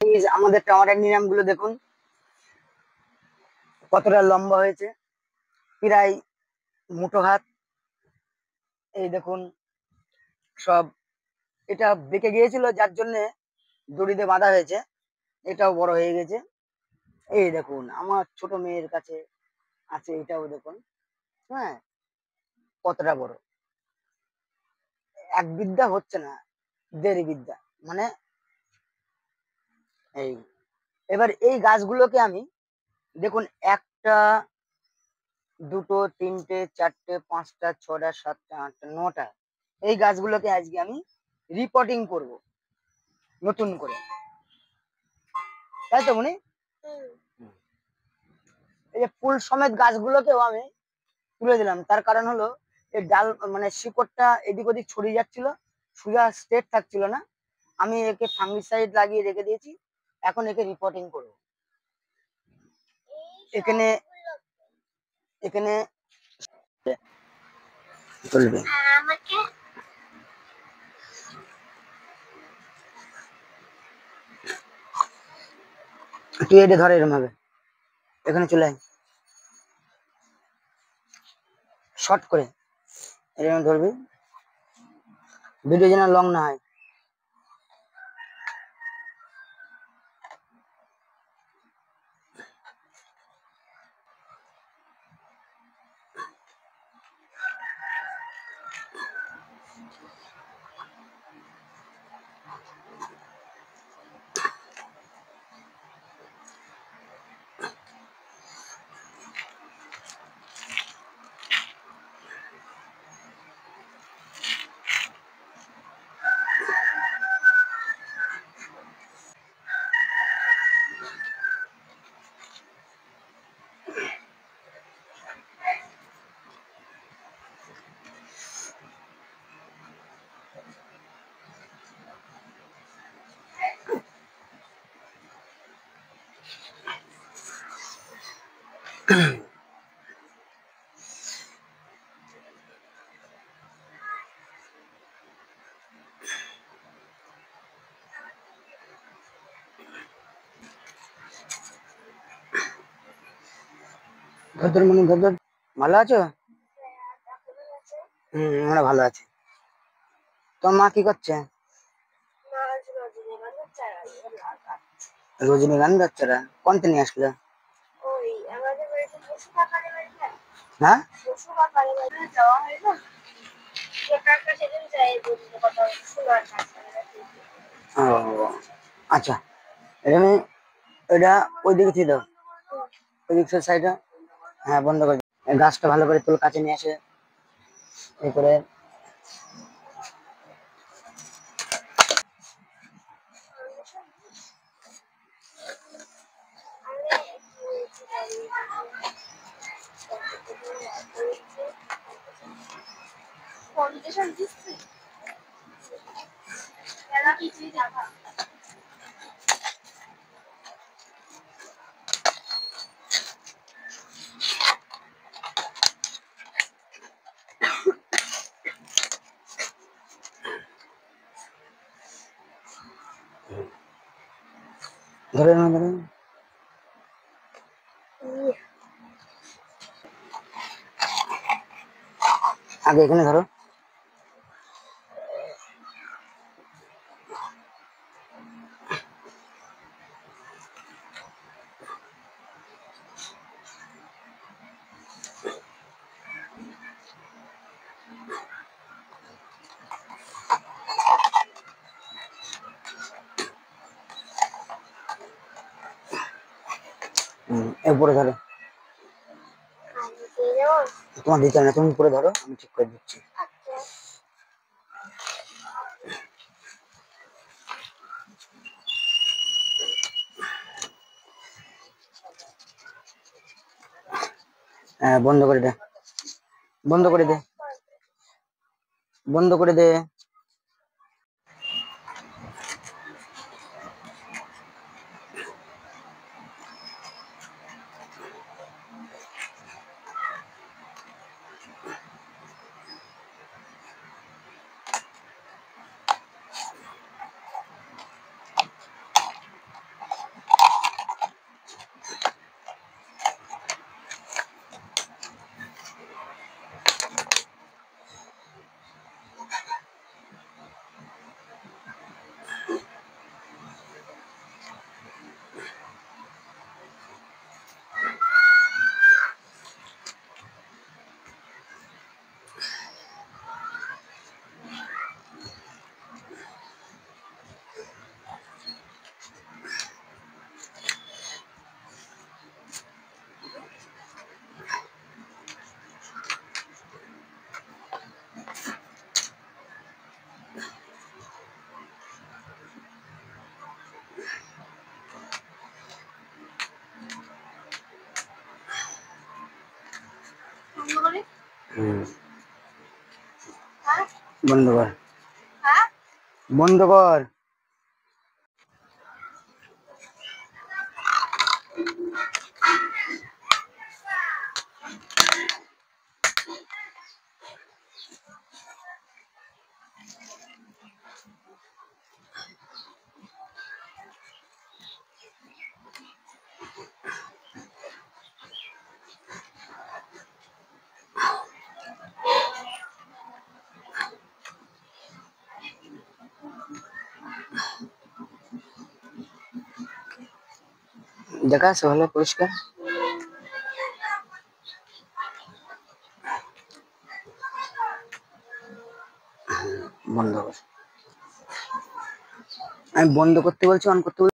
এই যে আমাদের টাওয়ারের নিলাম গুলো দেখুন কতটা লম্বা হয়েছে, প্রায় মুঠো হাত। এই দেখুন সব, এটা বেঁকে গিয়েছিল যার জন্য দড়িতে বাঁধা হয়েছে, এটাও বড় হয়ে গেছে। এই দেখুন আমার ছোট মেয়ের কাছে আছে, এটাও দেখুন। হ্যাঁ, কতটা বড়। এক বিদ্যা হচ্ছে না, দেড় বিদ্যা। মানে এই, এবার এই গাছগুলোকে আমি দেখুন, একটা, দুটো, তিনটে, চারটে, পাঁচটা, ছটা, সাতটা, আটটা, নটা, এই গাছগুলোকে আজকে আমি রিপোর্টিং করব নতুন করে, তাই তো মনি? এই যে ফুল সমেত গাছগুলোকেও আমি তুলে দিলাম, তার কারণ হলো এই ডাল মানে শিকড়টা এদিক ওদিক ছড়িয়ে যাচ্ছিল, সোজা স্ট্রেট থাকছিল না। আমি একে ফাঙ্গিসাইড লাগিয়ে রেখে দিয়েছি, এখন একে রিপোর্টিং করব। এখানে এখানে চলবে। তুই এটা ধরে এরম ভাবে, এখানে চলে আয় শর্ট করে, এরকম ধরবি, ভিডিও যেন লং না হয়। ধর মনে ধর ধর, ভালো আছো? আমরা ভালো আছি। তোর মা কি করছে? রজনীগন্ধা চারা কোনটা নিয়ে আসলো? হ্যাঁ, ও আচ্ছা, এখানে এটা ওই দিকে ছিল, ওই দিক সাইডে। হ্যাঁ, বন্ধ করে দে। এই গাছটা ভালো করে তোর কাছে নিয়ে আসে, এই করে। ধরে না ধরে, আগে এখানে ধরো। এরপরে ধরো, তোমার দিতে হবে না, তুমি উপরে ধরো, আমি ঠিক করে দিচ্ছি। হ্যাঁ, বন্ধ করে দে, বন্ধ করে দে, বন্ধ করে দে। হুম, বন্ধ কর, বন্ধ কর। দেখা আছে ভালো পরিষ্কার? বন্ধ কর। আমি বন্ধ করতে বলছি, অন করতে বলছি।